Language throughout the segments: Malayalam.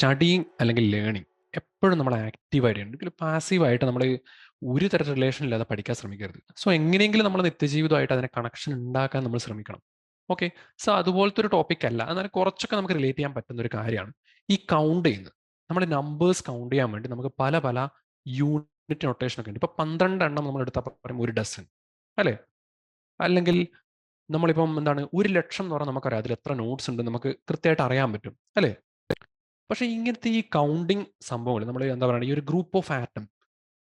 സ്റ്റഡിയിങ് അല്ലെങ്കിൽ ലേണിംഗ് എപ്പോഴും നമ്മൾ ആക്റ്റീവായിട്ടുണ്ട്. ഒരിക്കലും പാസീവായിട്ട് നമ്മൾ ഒരു തരത്തിൽ റിലേഷൻ ഇല്ലാതെ പഠിക്കാൻ ശ്രമിക്കരുത്. സോ എങ്ങനെയെങ്കിലും നമ്മൾ നിത്യജീവിതമായിട്ട് അതിനെ കണക്ഷൻ ഉണ്ടാക്കാൻ നമ്മൾ ശ്രമിക്കണം. ഓക്കെ. സോ അതുപോലത്തെ ഒരു ടോപ്പിക് അല്ല, എന്നാൽ കുറച്ചൊക്കെ നമുക്ക് റിലേറ്റ് ചെയ്യാൻ പറ്റുന്ന ഒരു കാര്യമാണ് ഈ കൗണ്ട് ചെയ്യുന്നത്. നമ്മൾ നമ്പേഴ്സ് കൗണ്ട് ചെയ്യാൻ വേണ്ടി നമുക്ക് പല പല യൂണിറ്റ് നൊട്ടേഷൻ ഒക്കെ ഉണ്ട്. ഇപ്പൊ 12 എണ്ണം നമ്മൾ എടുത്താൽ പറയും ഒരു ഡസൻ, അല്ലേ? അല്ലെങ്കിൽ നമ്മളിപ്പം എന്താണ് 1,00,000 എന്ന് പറഞ്ഞാൽ നമുക്കറിയാം അതിൽ എത്ര നോട്ട്സ് ഉണ്ട് നമുക്ക് കൃത്യമായിട്ട് അറിയാൻ പറ്റും, അല്ലേ? പക്ഷേ ഇങ്ങനത്തെ ഈ കൗണ്ടിങ് സംഭവങ്ങൾ നമ്മൾ എന്താ പറയുക, ഈ ഒരു ഗ്രൂപ്പ് ഓഫ് ആറ്റം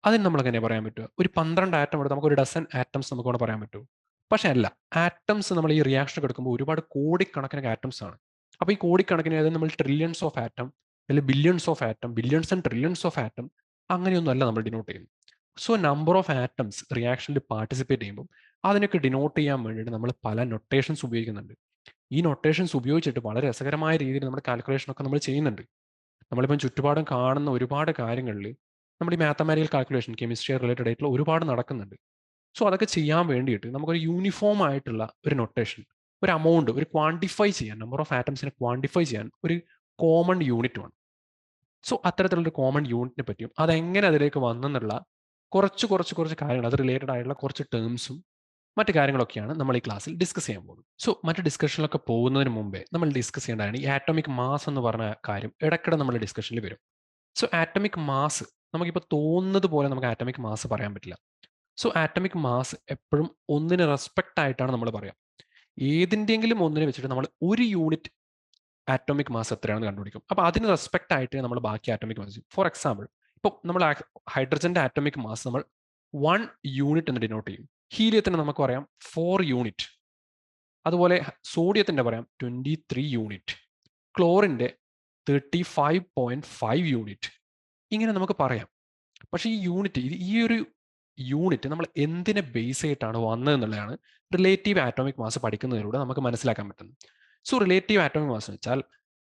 അതിന് നമ്മൾ എങ്ങനെ പറയാൻ പറ്റുക? ഒരു 12 ആറ്റം എടുത്ത് നമുക്ക് ഒരു ഡസൻ ആറ്റംസ് നമുക്ക് ഇവിടെ പറയാൻ പറ്റുമോ? പക്ഷേ അല്ല. ആറ്റംസ് നമ്മൾ ഈ റിയാക്ഷൻ എടുക്കുമ്പോൾ ഒരുപാട് കോടിക്കണക്കിന് ആറ്റംസ് ആണ്. അപ്പോൾ ഈ കോടിക്കണക്കിന്, അതായത് നമ്മൾ ട്രില്യൺസ് ഓഫ് ആറ്റം അല്ലെങ്കിൽ billions of atom, billions and trillions of atom, അങ്ങനെയൊന്നും അല്ല നമ്മൾ ഡിനോട്ട് ചെയ്യുന്നത്. സോ നമ്പർ ഓഫ് ആറ്റംസ് റിയാക്ഷനിൽ പാർട്ടിസിപ്പേറ്റ് ചെയ്യുമ്പോൾ അതിനൊക്കെ ഡിനോട്ട് ചെയ്യാൻ വേണ്ടിയിട്ട് നമ്മൾ പല നൊട്ടേഷൻസ് ഉപയോഗിക്കുന്നുണ്ട്. ഈ നൊട്ടേഷൻസ് ഉപയോഗിച്ചിട്ട് വളരെ രസകരമായ രീതിയിൽ നമ്മുടെ കാൽക്കുലേഷൻ ഒക്കെ നമ്മൾ ചെയ്യുന്നുണ്ട്. നമ്മളിപ്പം ചുറ്റുപാടും കാണുന്ന ഒരുപാട് കാര്യങ്ങളിൽ നമ്മൾ ഈ മാത്തമാറ്റിക്കൽ കാൽക്കുലേഷൻ, കെമിസ്ട്രി റിലേറ്റഡ് ആയിട്ടുള്ള ഒരുപാട് നടക്കുന്നുണ്ട്. സോ അതൊക്കെ ചെയ്യാൻ വേണ്ടിയിട്ട് നമുക്കൊരു യൂണിഫോം ആയിട്ടുള്ള ഒരു നൊട്ടേഷൻ, ഒരു എമൗണ്ട്, ഒരു ക്വാണ്ടിഫൈ ചെയ്യാൻ, നമ്പർ ഓഫ് ആറ്റംസിനെ ക്വാണ്ടിഫൈ ചെയ്യാൻ ഒരു കോമൺ യൂണിറ്റ് വേണം. സോ അത്തരത്തിലുള്ളൊരു കോമൺ യൂണിറ്റിനെ പറ്റിയും അതെങ്ങനെ അതിലേക്ക് വന്നെന്നുള്ള കുറച്ച് കുറച്ച് കുറച്ച് കാര്യങ്ങൾ, അത് റിലേറ്റഡ് ആയിട്ടുള്ള കുറച്ച് ടേംസും മറ്റു കാര്യങ്ങളൊക്കെയാണ് നമ്മൾ ഈ ക്ലാസ്സിൽ ഡിസ്കസ് ചെയ്യാൻ പോകുന്നത്. സോ മറ്റു ഡിസ്കഷനിലൊക്കെ പോകുന്നതിന് മുമ്പേ നമ്മൾ ഡിസ്കസ് ചെയ്യേണ്ടതാണ് ഈ ആറ്റോമിക് മാസ് എന്ന് പറഞ്ഞ കാര്യം ഇടയ്ക്കിടെ നമ്മൾ ഡിസ്കഷനിൽ വരും. സോ ആറ്റോമിക് മാസ് നമുക്കിപ്പോൾ തോന്നുന്നത് പോലെ നമുക്ക് ആറ്റോമിക് മാസ് പറയാൻ പറ്റില്ല. സോ ആറ്റോമിക് മാസ് എപ്പോഴും ഒന്നിന് റെസ്പെക്റ്റ് ആയിട്ടാണ് നമ്മൾ പറയാം. ഏതിൻ്റെങ്കിലും ഒന്നിനെ വെച്ചിട്ട് നമ്മൾ ഒരു യൂണിറ്റ് ആറ്റോമിക് മാസ് എത്രയാണെന്ന് കണ്ടുപിടിക്കും. അപ്പോൾ അതിന് റെസ്പെക്റ്റ് ആയിട്ട് നമ്മൾ ബാക്കി ആറ്റോമിക് മാസ്. ഫോർ എക്സാമ്പിൾ, ഇപ്പോൾ നമ്മൾ ഹൈഡ്രജന്റെ ആറ്റോമിക് മാസ് നമ്മൾ 1 യൂണിറ്റ് എന്ന് ഡിനോട്ട് ചെയ്യും. ഹീലിയത്തിന് നമുക്ക് പറയാം 4 യൂണിറ്റ്. അതുപോലെ സോഡിയത്തിന്റെ പറയാം 23 യൂണിറ്റ്, ക്ലോറിന്റെ 35.5 യൂണിറ്റ്. ഇങ്ങനെ നമുക്ക് പറയാം. പക്ഷേ ഈ യൂണിറ്റ്, ഈ ഒരു യൂണിറ്റ് നമ്മൾ എന്തിനെ ബേസ് ചെയ്തിട്ടാണ് വന്നതെന്നുള്ളതാണ് റിലേറ്റീവ് ആറ്റോമിക് മാസ് പഠിക്കുന്നതിലൂടെ നമുക്ക് മനസ്സിലാക്കാൻ പറ്റുന്നത്. സോ റിലേറ്റീവ് ആറ്റോമിക് മാസ് എന്ന് വെച്ചാൽ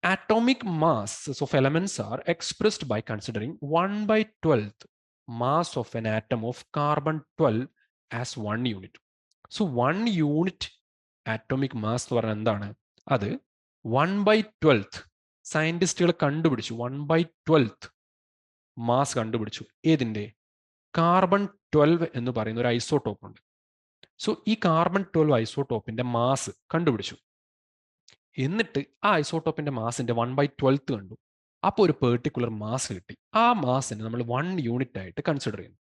atomic masses of elements are expressed by considering 1/12th mass of an atom of carbon-12 as 1 unit. So 1 unit atomic mass എന്ന് പറഞ്ഞാൽ എന്താണ്? അത് 1/12th സയന്റിസ്റ്റുകൾ കണ്ടുപിടിച്ചു. 1/12th മാസ് കണ്ടുപിടിച്ചു. ഏതിൻ്റെ? കാർബൺ-12 എന്ന് പറയുന്ന ഒരു ഐസോടോപ്പ് ഉണ്ട്. സോ ഈ കാർബൺ-12 ഐസോടോപ്പിന്റെ മാസ് കണ്ടുപിടിച്ചു. എന്നിട്ട് ആ ഐസോടോപ്പിന്റെ മാസിന്റെ 1/12th കണ്ടു. അപ്പോൾ ഒരു പെർട്ടിക്കുലർ മാസ് കിട്ടി. ആ മാസിനെ നമ്മൾ 1 യൂണിറ്റ് ആയിട്ട് കൺസിഡർ ചെയ്യുന്നു.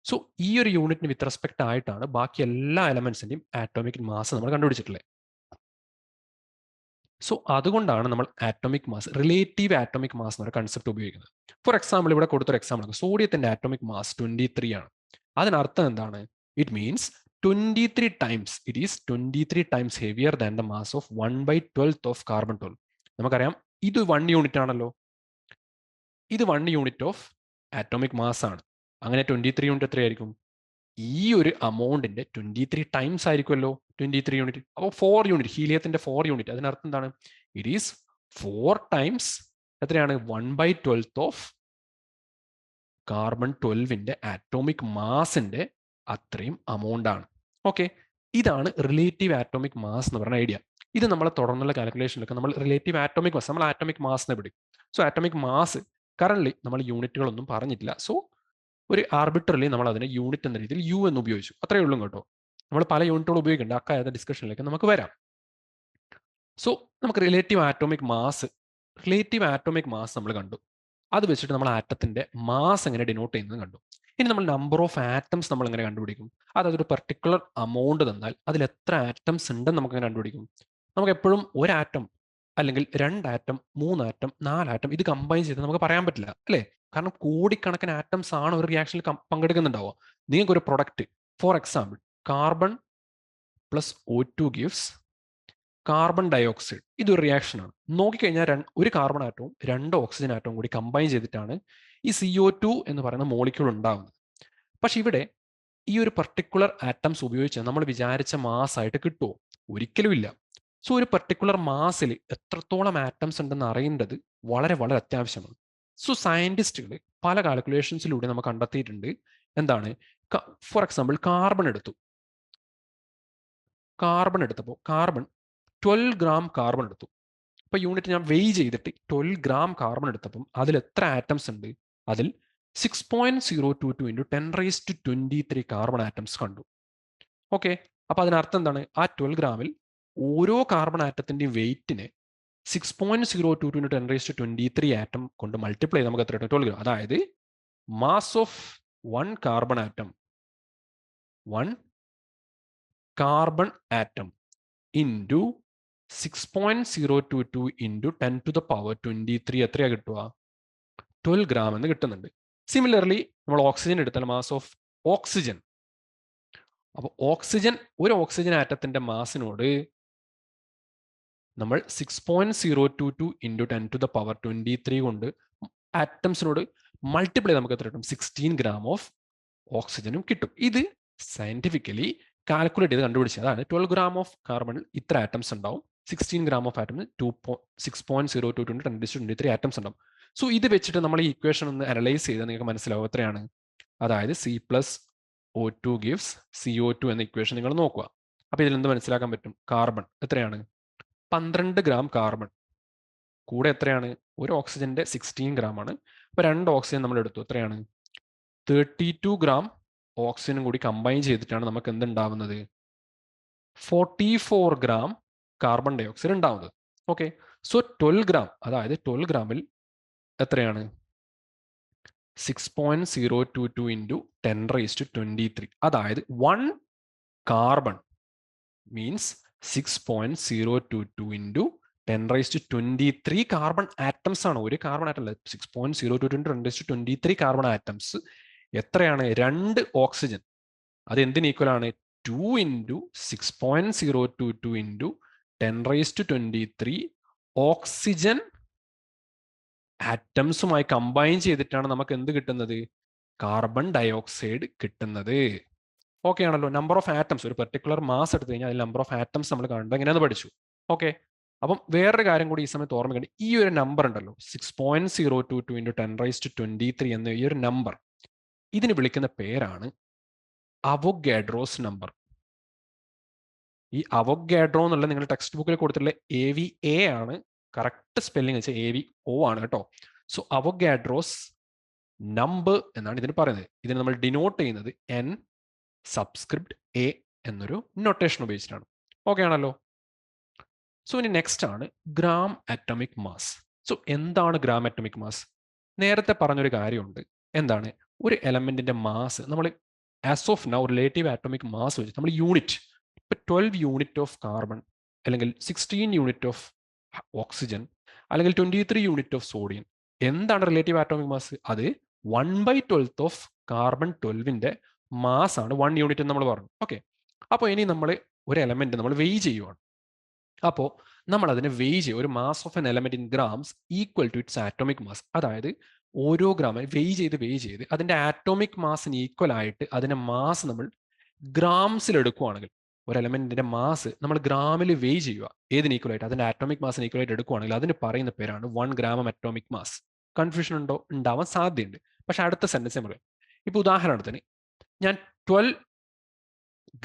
സോ ഈ ഒരു യൂണിറ്റിന് വിത്ത് റെസ്പെക്ട് ആയിട്ടാണ് ബാക്കി എല്ലാ എലമെന്റ്സിന്റെയും ആറ്റോമിക് മാസ് നമ്മൾ കണ്ടുപിടിച്ചിട്ടുള്ളത്. സോ അതുകൊണ്ടാണ് നമ്മൾ atomic mass, relative atomic mass എന്നൊരു കൺസെപ്റ്റ് ഉപയോഗിക്കുന്നത്. ഫോർ എക്സാമ്പിൾ, ഇവിടെ കൊടുത്തൊരു എക്സാമ്പിൾ ആണ്, സോഡിയത്തിന്റെ ആറ്റോമിക് മാസ് 23 ആണ്. അതിനർത്ഥം എന്താണ്? It means 23 times, it is 23 times heavier than the mass of 1/12th of carbon-12. നമുക്കറിയാം ഇത് 1 യൂണിറ്റ് ആണല്ലോ. ഇത് 1 യൂണിറ്റ് ഓഫ് ആറ്റോമിക് മാസ് ആണ്. അങ്ങനെ 23 യൂണിറ്റ് എത്രയായിരിക്കും? ഈ ഒരു അമൗണ്ടിന്റെ 23 ടൈംസ് ആയിരിക്കുമല്ലോ 23 യൂണിറ്റ്. അപ്പോൾ 4 യൂണിറ്റ്, ഹീലിയത്തിന്റെ 4 യൂണിറ്റ്, അതിനർത്ഥം എന്താണ്? ഇറ്റ് ഈസ് 4 ടൈംസ് എത്രയാണ്? 1/12th ഓഫ് കാർബൺ-12ന്റെ ആറ്റോമിക് മാസിന്റെ അത്രയും അമൗണ്ട് ആണ്. ഓക്കെ, ഇതാണ് റിലേറ്റീവ് ആറ്റോമിക് മാസ് എന്ന് പറയുന്ന ഐഡിയ. ഇത് നമ്മളെ തുടർന്നുള്ള കാൽക്കുലേഷനിലൊക്കെ നമ്മൾ റിലേറ്റീവ് ആറ്റോമിക് മാസ്, നമ്മൾ ആറ്റോമിക് മാസിനെ പിടിക്കും. സോ ആറ്റോമിക് മാസ് കറന്റ് നമ്മൾ യൂണിറ്റുകളൊന്നും പറഞ്ഞിട്ടില്ല. സോ ഒരു ആർബിട്രലി നമ്മൾ അതിനെ യൂണിറ്റ് എന്ന രീതിയിൽ യു എന്ന് ഉപയോഗിച്ചു. അത്രയേ ഉള്ളൂ കേട്ടോ. നമ്മൾ പല യൂണിറ്റുകൾ ഉപയോഗിക്കേണ്ട അക്കാര്യത്തെ ഡിസ്കഷനിലേക്ക് നമുക്ക് വരാം. സോ നമുക്ക് റിലേറ്റീവ് ആറ്റോമിക് മാസ് നമ്മൾ കണ്ടു. അത് വെച്ചിട്ട് നമ്മൾ ആറ്റത്തിന്റെ മാസ് എങ്ങനെ ഡിനോട്ട് ചെയ്യുന്നത് കണ്ടു. ഇനി നമ്മൾ നമ്പർ ഓഫ് ആറ്റംസ് നമ്മൾ എങ്ങനെ കണ്ടുപിടിക്കും? അതായത് ഒരു പെർട്ടിക്കുലർ അമൗണ്ട് തന്നാൽ അതിൽ എത്ര ആറ്റംസ് ഉണ്ടെന്ന് നമുക്ക് എങ്ങനെ കണ്ടുപിടിക്കും? നമുക്ക് എപ്പോഴും ഒരു ആറ്റം അല്ലെങ്കിൽ 2 ആറ്റം, 3 ആറ്റം, 4 ആറ്റം ഇത് കമ്പൈൻ ചെയ്ത് നമുക്ക് പറയാൻ പറ്റില്ല, അല്ലേ? കാരണം കോടിക്കണക്കിന് ആറ്റംസ് ആണ് ഒരു റിയാക്ഷനിൽ പങ്കെടുക്കുന്നുണ്ടാവുക. നിങ്ങൾക്ക് ഒരു product, for example carbon plus O2 gives carbon dioxide. ഇതൊരു റിയാക്ഷൻ ആണ്. നോക്കിക്കഴിഞ്ഞാൽ ഒരു കാർബൺ ആറ്റവും 2 ഓക്സിജൻ ആറ്റവും കൂടി കമ്പൈൻ ചെയ്തിട്ടാണ് ഈ CO2 എന്ന് പറയുന്ന മോളിക്യൂൾ ഉണ്ടാകുന്നത്. പക്ഷെ ഇവിടെ ഈ ഒരു പർട്ടിക്കുലർ ആറ്റംസ് ഉപയോഗിച്ച് നമ്മൾ വിചാരിച്ച മാസ് ആയിട്ട് കിട്ടുമോ? ഒരിക്കലും ഇല്ല. സോ ഒരു പർട്ടിക്കുലർ മാസിൽ എത്രത്തോളം ആറ്റംസ് ഉണ്ടെന്ന് അറിയേണ്ടത് വളരെ വളരെ അത്യാവശ്യമാണ്. സോ സയന്റിസ്റ്റുകൾ പല കാൽക്കുലേഷൻസിലൂടെ നമ്മൾ കണ്ടെത്തിയിട്ടുണ്ട്. എന്താണ്? ഫോർ എക്സാമ്പിൾ കാർബൺ എടുത്തപ്പോൾ കാർബൺ 12 ഗ്രാം കാർബൺ എടുത്തു. ഇപ്പോൾ യൂണിറ്റ് ഞാൻ വെയ് ചെയ്തിട്ട് 12 ഗ്രാം കാർബൺ എടുത്തപ്പം അതിൽ എത്ര ആറ്റംസ് ഉണ്ട്? അതിൽ 6.022 ഇൻറ്റു 10⁻23 കാർബൺ ആറ്റംസ് കണ്ടു. ഓക്കെ, അപ്പോൾ അതിനർത്ഥം എന്താണ്? ആ 12 ഗ്രാമിൽ ഓരോ കാർബൺ ആറ്റത്തിൻ്റെയും വെയിറ്റിനെ 6.022 ഇൻറ്റു 10⁻23 ആറ്റം കൊണ്ട് മൾട്ടിപ്ലൈ ചെയ്ത് നമുക്ക് എത്ര കിട്ടും? 12 ഗ്രാം. അതായത് mass of one carbon atom into 6.022 into 10⁻23 എത്രയാ കിട്ടുക? 12 ഗ്രാം എന്ന് കിട്ടുന്നുണ്ട്. സിമിലർലി നമ്മൾ ഓക്സിജൻ എടുത്താൽ മാസ് ഓഫ് ഓക്സിജൻ, അപ്പോൾ ഒരു ഓക്സിജൻ ആറ്റത്തിന്റെ മാസിനോട് നമ്മൾ 6.022 ഇൻറ്റു 10⁻23 കൊണ്ട് ആറ്റംസിനോട് മൾട്ടിപ്ലൈ നമുക്ക് എത്ര കിട്ടും? 16 ഗ്രാം ഓഫ് ഓക്സിജനും കിട്ടും. ഇത് സയന്റിഫിക്കലി കാൽക്കുലേറ്റ് ചെയ്ത് കണ്ടുപിടിച്ചത്. അതാണ് 12 ഗ്രാം ഓഫ് കാർബണിൽ ഇത്ര ആറ്റംസ് ഉണ്ടാവും, 16 gram of atoms 6.022 into 10⁻23 atoms ഉണ്ടാവും. സോ ഇത് വെച്ചിട്ട് നമ്മൾ ഈ ഇക്വേഷൻ ഒന്ന് അനലൈസ് ചെയ്താൽ നിങ്ങൾക്ക് മനസ്സിലാവും എത്രയാണ്. അതായത് C+O2 gives CO2 എന്ന ഇക്വേഷൻ നിങ്ങൾ നോക്കുക. അപ്പോൾ ഇതിൽ എന്ത് മനസ്സിലാക്കാൻ പറ്റും? കാർബൺ എത്രയാണ്? 12 ഗ്രാം കാർബൺ കൂടെ എത്രയാണ്? ഒരു ഓക്സിജന്റെ 16 ഗ്രാം ആണ്. അപ്പോൾ 2 ഓക്സിജൻ നമ്മൾ എടുത്തു, എത്രയാണ്? 32 ഗ്രാം ഓക്സിജനും കൂടി കമ്പൈൻ ചെയ്തിട്ടാണ് നമുക്ക് എന്തുണ്ടാവുന്നത്? 44 ഗ്രാം കാർബൺ ഡൈ ഓക്സൈഡ് ഉണ്ടാവുന്നത്. ഓക്കെ, സോ 12 ഗ്രാം, അതായത് 12 ഗ്രാമിൽ എത്രയാണ്? 6.022 ഇൻറ്റു 10⁻23, അതായത് 1 carbon means 6.022 into 10⁻23 carbon atoms ആണ്. ഒരു കാർബൺ ആറ്റം അല്ല, 6.022 ഇൻറ്റു 10⁻23 കാർബൺ ആറ്റംസ് എത്രയാണ്? 2 ഓക്സിജൻ. അത് എന്തിന് ഈക്വൽ ആണ്? 2 ഇൻറ്റു 6.022 ഇൻറ്റു 10⁻23 ഓക്സിജൻ ആറ്റംസുമായി കമ്പൈൻ ചെയ്തിട്ടാണ് നമുക്ക് എന്ത് കിട്ടുന്നത്? കാർബൺ ഡയോക്സൈഡ് കിട്ടുന്നത്. ഓക്കെ ആണല്ലോ. നമ്പർ ഓഫ് ആറ്റംസ്, ഒരു പെർട്ടിക്കുലർ മാസ് എടുത്തു കഴിഞ്ഞാൽ അതിൽ നമ്പർ ഓഫ് ആറ്റംസ് നമ്മൾ കാണേണ്ടത് എങ്ങനെയാണെന്ന് പഠിച്ചു. ഓക്കെ, അപ്പം വേറൊരു കാര്യം കൂടി ഈ സമയത്ത് ഓർമ്മിക്കേണ്ടത്, ഈ ഒരു നമ്പർ ഉണ്ടല്ലോ 6.022 ഇൻറ്റു 10⁻23 എന്ന ഈ ഒരു നമ്പർ, ഇതിന് വിളിക്കുന്ന പേരാണ് അവോഗാഡ്രോസ് നമ്പർ. ഈ അവോഗാഡ്രോ എന്നുള്ള നിങ്ങൾ ടെക്സ്റ്റ് ബുക്കിൽ കൊടുത്തിട്ടുള്ള AVA ആണ് കറക്റ്റ് സ്പെല്ലിംഗ് വെച്ചാൽ AVO ആണ് കേട്ടോ. സോ അവോഗാഡ്രോസ് നമ്പർ എന്നാണ് ഇതിന് പറയുന്നത്. ഇതിന് നമ്മൾ ഡിനോട്ട് ചെയ്യുന്നത് N സബ്സ്ക്രിപ്റ്റ് A എന്നൊരു നൊട്ടേഷൻ ഉപയോഗിച്ചിട്ടാണ്. ഓക്കെ ആണല്ലോ. സോ ഇനി നെക്സ്റ്റ് ആണ് ഗ്രാം അറ്റോമിക് മാസ്. സോ എന്താണ് ഗ്രാം അറ്റോമിക് മാസ്? നേരത്തെ പറഞ്ഞൊരു കാര്യമുണ്ട്. എന്താണ്? ഒരു എലമെന്റിന്റെ മാസ് നമ്മൾ as of now relative atomic mass വെച്ച് നമ്മൾ യൂണിറ്റ്, ഇപ്പൊ 12 യൂണിറ്റ് ഓഫ് കാർബൺ, അല്ലെങ്കിൽ 16 യൂണിറ്റ് ഓഫ് ഓക്സിജൻ, അല്ലെങ്കിൽ 23 യൂണിറ്റ് ഓഫ് സോഡിയം. എന്താണ് റിലേറ്റീവ് ആറ്റോമിക് മാസ്? അത് 1/12 ഓഫ് കാർബൺ 12ന്റെ മാസ് ആണ് 1 യൂണിറ്റ് എന്ന് നമ്മൾ പറഞ്ഞു. ഓക്കെ, അപ്പോൾ ഇനി നമ്മൾ ഒരു എലമെന്റ് നമ്മൾ വെയ് ചെയ്യുവാണ്. അപ്പോൾ നമ്മൾ അതിനെ വെയ് ചെയ്യും. ഒരു mass of an element in grams equal to its atomic mass. അതായത് ഓരോ ഗ്രാം വെയ് ചെയ്ത് അതിന്റെ ആറ്റോമിക് മാസിന് ഈക്വൽ ആയിട്ട് അതിന്റെ മാസ് നമ്മൾ ഗ്രാംസിൽ എടുക്കുകയാണെങ്കിൽ, ഒരു എലമെന്റിന്റെ മാസ് നമ്മൾ ഗ്രാമിൽ വെയ് ചെയ്യുക, ഏതിന് ഈക്വൽ ആയിട്ട്? അതിന്റെ ആറ്റോമിക് മാസിന് ഈക്വൽ ആയിട്ട് എടുക്കുകയാണെങ്കിൽ അതിന് പറയുന്ന പേരാണ് 1 ഗ്രാം അറ്റോമിക് മാസ്. കൺഫ്യൂഷൻ ഉണ്ടാവാൻ സാധ്യതയുണ്ട്, പക്ഷെ അടുത്ത സെന്റൻസ് നമ്മൾ, ഇപ്പൊ ഉദാഹരണത്തിന് ഞാൻ 12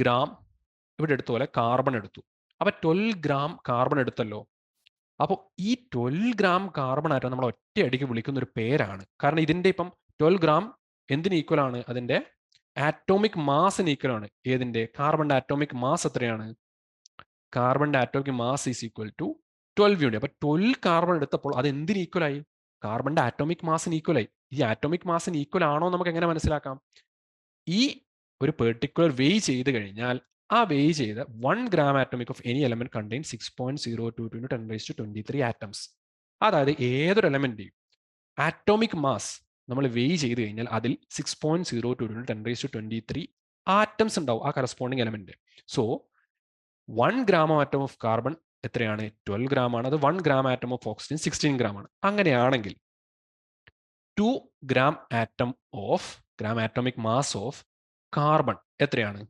ഗ്രാം ഇവിടെ എടുത്ത പോലെ കാർബൺ എടുത്തു. അപ്പൊ 12 ഗ്രാം കാർബൺ എടുത്തല്ലോ. അപ്പോൾ ഈ 12 ഗ്രാം കാർബൺ ആറ്റം നമ്മൾ ഒറ്റയടിക്ക് വിളിക്കുന്ന ഒരു പേരാണ്. കാരണം ഇതിന്റെ ഇപ്പം 12 ഗ്രാം എന്തിന് ഈക്വൽ ആണ്? അതിന്റെ ആറ്റോമിക് മാസിന് ഈക്വൽ ആണ്. ഏതിന്റെ? കാർബണിന്റെ ആറ്റോമിക് മാസ് എത്രയാണ്? കാർബണിന്റെ atomic mass is equal to 12 unit. അപ്പൊ 12 കാർബൺ എടുത്തപ്പോൾ അത് എന്തിന് ഈക്വൽ ആയി? കാർബണിന്റെ ആറ്റോമിക് മാസിന് ഈക്വൽ ആയി. ഈ ആറ്റോമിക് മാസിന് ഈക്വൽ ആണോ നമുക്ക് എങ്ങനെ മനസ്സിലാക്കാം? ഈ ഒരു പെർട്ടിക്കുലർ വെയ് ചെയ്ത് കഴിഞ്ഞാൽ ആ വെയ് ചെയ്ത 1 gram atomic of any element contain 6.022 into 10⁻23 atoms. അതായത് ഏതൊരു എലമെന്റിന്റെയും ആറ്റോമിക് മാസ് നമ്മൾ വെയ് ചെയ്ത് കഴിഞ്ഞാൽ അതിൽ 6.022 ഇൻറ്റു 10⁻23 ആറ്റംസ് ഉണ്ടാവും ആ corresponding element. So 1 gram atom of carbon എത്രയാണ്? 12 ഗ്രാം ആണ്. അത് 1 gram atom of oxygen 16 gram ആണ്. അങ്ങനെയാണെങ്കിൽ 2 gram atomic mass of carbon എത്രയാണ്?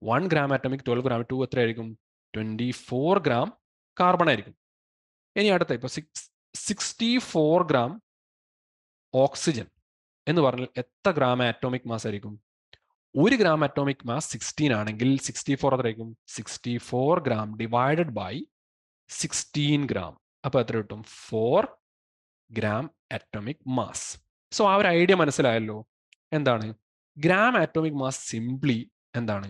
1 ഗ്രാം ആറ്റോമിക് 12 ഗ്രാം 2 എത്രയായിരിക്കും? 24 ഗ്രാം കാർബൺ ആയിരിക്കും. ഇനി അടുത്ത ഇപ്പൊ 64 ഗ്രാം ഓക്സിജൻ എന്ന് പറഞ്ഞാൽ എത്ര ഗ്രാം ആറ്റോമിക് മാസ് ആയിരിക്കും? 1 ഗ്രാം ആറ്റോമിക് മാസ് 16 ആണെങ്കിൽ 64 എത്രയായിരിക്കും? 64 ഗ്രാം ഡിവൈഡഡ് ബൈ 16 ഗ്രാം. അപ്പോൾ എത്ര കിട്ടും? 4 ഗ്രാം അറ്റോമിക് മാസ്. സോ ആ ഒരു ഐഡിയ മനസ്സിലായല്ലോ. എന്താണ് ഗ്രാം ആറ്റോമിക് മാസ്? സിംപ്ലി എന്താണ്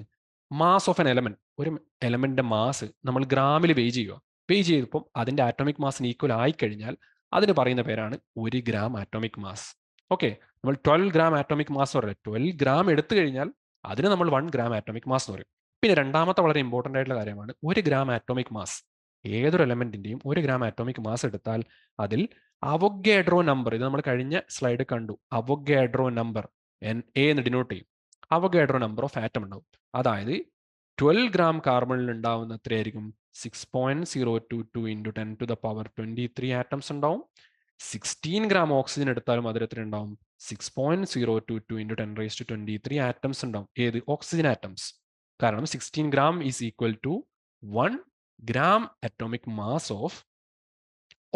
മാസ് ഓഫ് എൻ എലമെന്റ്. ഒരു എലമെന്റിന്റെ മാസ് നമ്മൾ ഗ്രാമിൽ വെയ് ചെയ്യുക. വെയ് ചെയ്തപ്പം അതിന്റെ ആറ്റോമിക് മാസിന് ഈക്വൽ ആയിക്കഴിഞ്ഞാൽ അതിന് പറയുന്ന പേരാണ് 1 ഗ്രാം ആറ്റോമിക് മാസ്. ഓക്കെ, നമ്മൾ 12 ഗ്രാം ആറ്റോമിക് മാസ് പറയില്ല, 12 ഗ്രാം എടുത്തു കഴിഞ്ഞാൽ അതിന് നമ്മൾ 1 ഗ്രാം ആറ്റോമിക് മാസ് എന്ന് പറയും. പിന്നെ രണ്ടാമത്തെ വളരെ ഇമ്പോർട്ടൻ്റ് ആയിട്ടുള്ള കാര്യമാണ് 1 ഗ്രാം ആറ്റോമിക് മാസ്. ഏതൊരു എലമെന്റിന്റെയും 1 ഗ്രാം ആറ്റോമിക് മാസ് എടുത്താൽ അതിൽ അവോഗാഡ്രോ നമ്പർ, ഇത് നമ്മൾ കഴിഞ്ഞ സ്ലൈഡ് കണ്ടു, അവോഗാഡ്രോ നമ്പർ എ എന്ന് ഡിനോട്ട് ചെയ്യും. അവോഗാഡ്രോ നമ്പർ ഓഫ് ആറ്റം ഉണ്ടാവും. അതായത് 12 ഗ്രാം കാർബണിൽ ഉണ്ടാവുന്ന എത്രയായിരിക്കും? 6.022 ഇൻറ്റു 10⁻23 ആറ്റംസ് ഉണ്ടാവും. 16 ഗ്രാം ഓക്സിജൻ എടുത്താലും അതിൽ എത്ര ഉണ്ടാവും? 6.022 ഇൻറ്റു 10⁻23 ആറ്റംസ് ഉണ്ടാവും. ഏത്? Oxygen atoms. കാരണം 16 gram is equal to 1 gram atomic mass of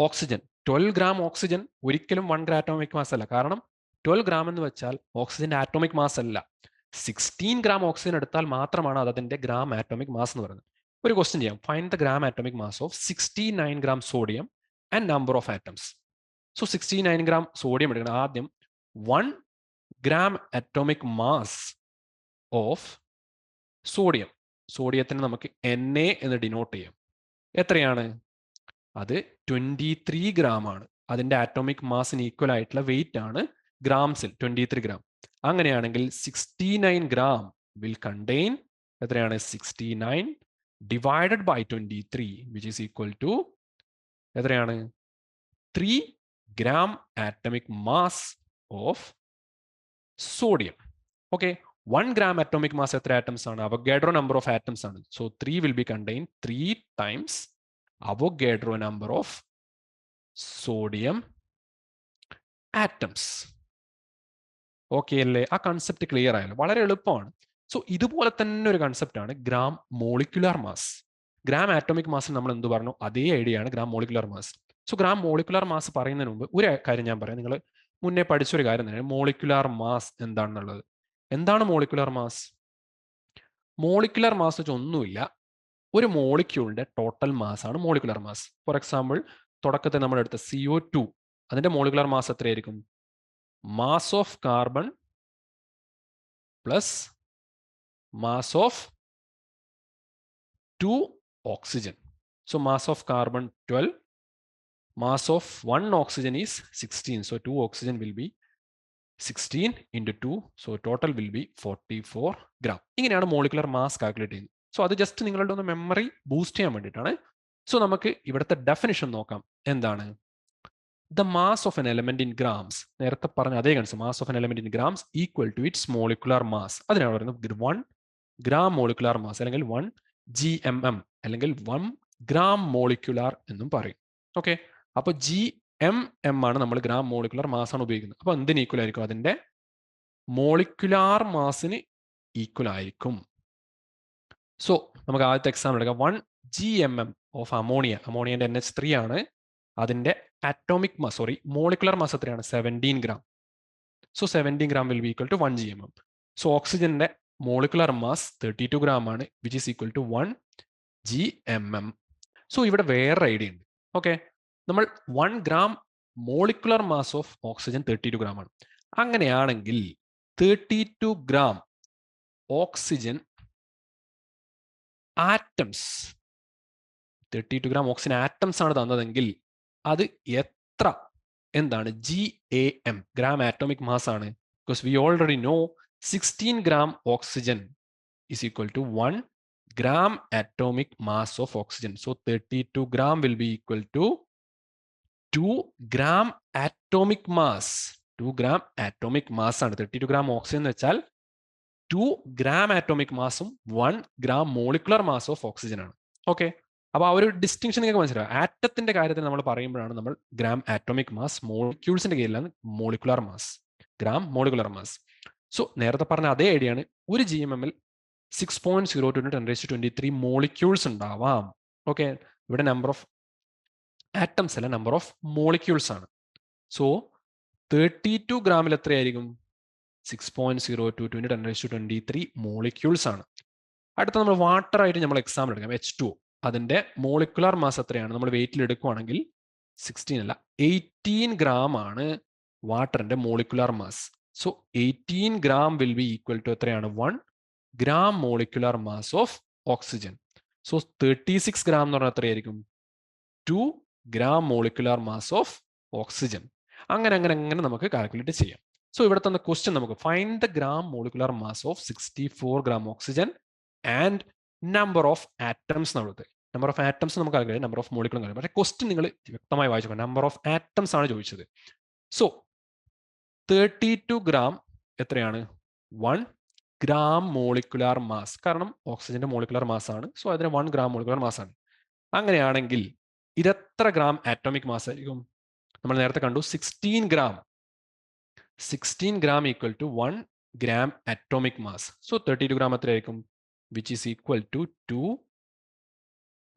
oxygen. 12 gram oxygen ഒരിക്കലും 1 ഗ്രാം ആറ്റോമിക് മാസ് അല്ല. കാരണം 12 ഗ്രാം എന്ന് വെച്ചാൽ ഓക്സിജന്റെ ആറ്റോമിക് മാസ് അല്ല. 16 ഗ്രാം ഓക്സിജൻ എടുത്താൽ മാത്രമാണ് അത് അതിന്റെ ഗ്രാം ആറ്റോമിക് മാസ് എന്ന് പറയുന്നത്. ഒരു ക്വസ്റ്റ്യൻ ചെയ്യാം. Find the gram atomic mass of 69 gram sodium and number of atoms. So 69 gram sodium എടുക്കണം. ആദ്യം 1 gram atomic mass of sodium. സോഡിയത്തിന് നമുക്ക് Na എന്ന് ഡിനോട്ട് ചെയ്യാം. എത്രയാണ്? അത് 23 ഗ്രാം ആണ്. അതിന്റെ ആറ്റോമിക് മാസിന് ഈക്വൽ ആയിട്ടുള്ള വെയിറ്റ് ആണ് ഗ്രാംസിൽ 23 ഗ്രാം. അങ്ങനെയാണെങ്കിൽ 69 ഗ്രാം വിൽ കണ്ടെയ്ൻ എത്രയാണ്? 69 divided by 23 which is equal to എത്രയാണ്? 3 gram atomic mass of sodium. Okay, 1 gram atomic mass എത്ര ആറ്റംസ് ആണ്? അവോഗാഡ്രോ നമ്പർ ഓഫ് ആറ്റംസ് ആണ്. So 3 will be contain 3 times Avogadro number of sodium atoms. Okay അല്ലേ? ആ കൺസെപ്റ്റ് ക്ലിയർ ആയല്ലോ? വളരെ എളുപ്പമാണ്. സോ ഇതുപോലെ തന്നെ ഒരു കൺസെപ്റ്റ് ആണ് gram molecular mass. Gram atomic മാസിന് നമ്മൾ എന്ത് പറഞ്ഞു? അതേ ഐഡിയ ആണ് gram molecular mass. So gram molecular mass പറയുന്നതിന് മുമ്പ് ഒരു കാര്യം ഞാൻ പറയാം. നിങ്ങൾ മുന്നേ പഠിച്ചൊരു കാര്യം തന്നെയാണ് മോളിക്കുലാർ മാസ് എന്താണെന്നുള്ളത്. എന്താണ് മോളിക്കുലാർ മാസ്? മോളിക്കുലാർ മാസ് വെച്ചാൽ ഒന്നുമില്ല, ഒരു മോളിക്യൂളിന്റെ ടോട്ടൽ മാസ് ആണ് മോളിക്കുലാർ മാസ്. ഫോർ എക്സാമ്പിൾ, തുടക്കത്തിൽ നമ്മൾ എടുത്ത CO2, അതിന്റെ മോളിക്കുലാർ മാസ് എത്രയായിരിക്കും? Mass of carbon plus mass of 2 oxygen. So mass of carbon 12, mass of 1 oxygen is 16. So 2 oxygen will be 16 into 2. So total will be 44 gram. ഇങ്ങനെയാണ് മോളിക്കുലർ മാസ് കാൽക്കുലേറ്റ് ചെയ്യുന്നത്. സോ അത് ജസ്റ്റ് നിങ്ങളുടെ ഒന്ന് മെമ്മറി ബൂസ്റ്റ് ചെയ്യാൻ വേണ്ടിയിട്ടാണ്. സോ നമുക്ക് ഇവിടുത്തെ ഡെഫിനിഷൻ നോക്കാം. എന്താണ്? The mass of an element in grams. നേരത്തെ പറഞ്ഞ അതേ concept, mass of an element in grams equal to its molecular mass. അതിനാണ് പറയുന്നത് 1 ഗ്രാം മോളിക്കുലാർ മാസ്, അല്ലെങ്കിൽ 1 GMM, അല്ലെങ്കിൽ 1 ഗ്രാം മോളിക്കുലാർ എന്നും പറയും. ഓക്കെ, അപ്പൊ GMM ആണ് നമ്മൾ ഗ്രാം മോളിക്കുലർ മാസ് ആണ് ഉപയോഗിക്കുന്നത്. അപ്പൊ എന്തിന് ഈക്വൽ ആയിരിക്കും? അതിന്റെ മോളിക്കുലാർ മാസിന് ഈക്വൽ ആയിരിക്കും. സോ നമുക്ക് ആദ്യത്തെ എക്സാമ്പിൾ എടുക്കാം. 1 GMM ഓഫ് അമോണിയ. അമോണിയന്റെ NH3 ആണ്. അതിന്റെ atomic mass, sorry, molecular mass എത്രയാണ്? 17 gram. So 17 gram will be equal to 1 GMM. So ഓക്സിജന്റെ മോളിക്കുലർ മാസ് 32 ഗ്രാം ആണ്, which is equal to 1 GMM. So ഇവിടെ വേറെ ഐഡിയ ഉണ്ട്. ഓക്കെ, നമ്മൾ 1 gram molecular mass of oxygen 32 gram ആണ്. അങ്ങനെയാണെങ്കിൽ 32 gram oxygen atoms, 32 gram oxygen atoms ആണ് തന്നതെങ്കിൽ അത് എത്ര എന്താണ്? GAM, ഗ്രാം ആറ്റോമിക് മാസ് ആണ്. Because we already know 16 gram oxygen is equal to 1 gram atomic mass of oxygen. So 32 gram will be equal to 2 gram atomic mass. 2 gram atomic mass ആണ്. 32 gram oxygen എന്ന് വെച്ചാൽ 2 gram atomic massും 1 gram molecular mass of oxygen ആണ്. ഓക്കെ, അപ്പൊ ആ ഒരു ഡിസ്റ്റിങ്ഷൻ നിങ്ങൾക്ക് മനസ്സിലാവും. ആറ്റത്തിന്റെ കാര്യത്തിൽ നമ്മൾ പറയുമ്പോഴാണ് നമ്മൾ ഗ്രാം ആറ്റോമിക് മാസ്, മോളിക്യൂൾസിന്റെ കീഴിലാണ് molecular mass, gram molecular mass. So നേരത്തെ പറഞ്ഞ അതേ ഐഡിയ ആണ്. ഒരു GMM-ൽ 6.02 × 10⁻23 മോളിക്യൂൾസ് ഉണ്ടാവാം. ഓക്കെ, ഇവിടെ നമ്പർ ഓഫ് ആറ്റംസ് അല്ല, നമ്പർ ഓഫ് മോളിക്യൂൾസ് ആണ്. സോ 32 ഗ്രാമിൽ എത്രയായിരിക്കും? 6.022 × 10⁻23 മോളിക്യൂൾസ് ആണ്. അടുത്ത നമ്മൾ വാട്ടർ ആയിട്ട് നമ്മൾ എക്സാമ്പിൾ എടുക്കാം. H2O, അതിന്റെ മോളിക്കുലർ മാസ് എത്രയാണ്? നമ്മൾ വെയിറ്റിൽ എടുക്കുവാണെങ്കിൽ 16 അല്ല, 18 gram ആണ് വാട്ടറിന്റെ molecular mass. So 18 gram will be equal to എത്രയാണ്? 1 gram molecular mass of oxygen. So 36 gram എന്ന് പറഞ്ഞാൽ എത്രയായിരിക്കും? 2 gram molecular mass of oxygen. അങ്ങനെ അങ്ങനെ അങ്ങനെ നമുക്ക് കാൽക്കുലേറ്റ് ചെയ്യാം. സോ ഇവിടെ തന്ന ക്വസ്റ്റ്യൻ നമുക്ക് find the gram molecular mass of 64 gram oxygen and number of atoms എന്നുള്ളത്. നമ്പർ ഓഫ് ആറ്റംസ് നമുക്ക് അറിയാം, നമ്പർ ഓഫ് മോളിക്കുലർ കാര്യം. പക്ഷേ ക്വസ്റ്റ്യൻ നിങ്ങൾ വ്യക്തമായി വായിച്ചു, നമ്പർ ഓഫ് ആറ്റംസ് ആണ് ചോദിച്ചത്. സോ 32 gram എത്രയാണ്? 1 gram മോളിക്കുലാർ മാസ്. കാരണം ഓക്സിജന്റെ മോളിക്കുലാർ മാസ് ആണ്. സോ അതിന് 1 gram മോളിക്കുലാർ മാസ് ആണ്. അങ്ങനെയാണെങ്കിൽ ഇതെത്ര ഗ്രാം ആറ്റോമിക് മാസ് ആയിരിക്കും? നമ്മൾ നേരത്തെ കണ്ടു 16 gram. 16 gram equal to 1 gram atomic mass. So 32 gram എത്രയായിരിക്കും? Which is equal to 2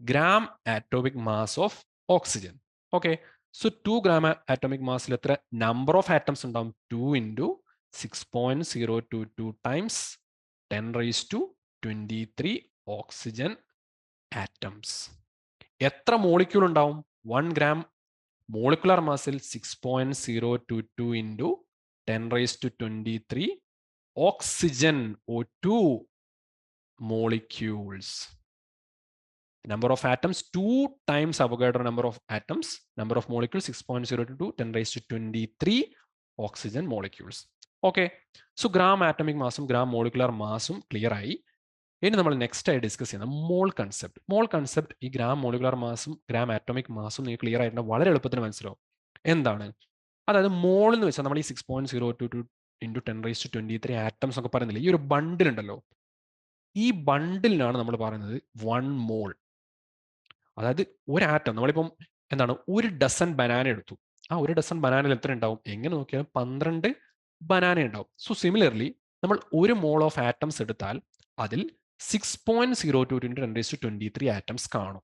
gram atomic mass of oxygen. Okay, so 2 gram atomic mass ൽ എത്ര number of atoms ഉണ്ടാവും? 2 into 6.022 times 10 raised to 23 oxygen atoms. എത്ര മോളിക്യൂൾ ഉണ്ടാവും? 1 gram molecular മാസിൽ 6.022 into 10 raised to 23 oxygen O2 molecules. Number of atoms 2 times Avogadro number of atoms, number of molecules 6.022 10 raised to 23 oxygen molecules. Okay, so gram atomic massum gram molecular massum clear ആയി. ഇനി നമ്മൾ നെക്സ്റ്റ് ആയി ഡിസ്കസ് ചെയ്യുന്ന മോൾ കൺസെപ്റ്റ്. മോൾ കൺസെപ്റ്റ് ഈ ഗ്രാം മോളിക്കുലർ മാസും ഗ്രാം ആറ്റോമിക് മാസും നിങ്ങൾക്ക് ക്ലിയർ ആയിട്ട് വളരെ എളുപ്പത്തിന് മനസ്സിലാവും. എന്താണ്? അതായത് മോൾ എന്ന് വെച്ചാൽ നമ്മൾ ഈ 6.022 ഇൻറ്റു 10 റൈസ് ടു 23 ആറ്റംസ് ഒക്കെ പറയുന്നില്ല, ഈ ഒരു ബണ്ടിൽ ഉണ്ടല്ലോ, ഈ ബണ്ടിലിനാണ് നമ്മൾ പറയുന്നത് 1 മോൾ. അതായത് ഒരു ആറ്റം, നമ്മളിപ്പം എന്താണ്, ഒരു ഡസൻ ബനാന എടുത്തു. ആ ഒരു ഡസൻ ബനാനയിൽ എത്ര ഉണ്ടാവും? എങ്ങനെ നോക്കിയാലും 12 ബനാന ഉണ്ടാവും. സോ സിമിലർലി നമ്മൾ ഒരു മോൾ ഓഫ് ആറ്റംസ് എടുത്താൽ അതിൽ 6.022 ഇൻറ്റു 10 റൈസ് ടു 23 ആറ്റംസ് കാണും.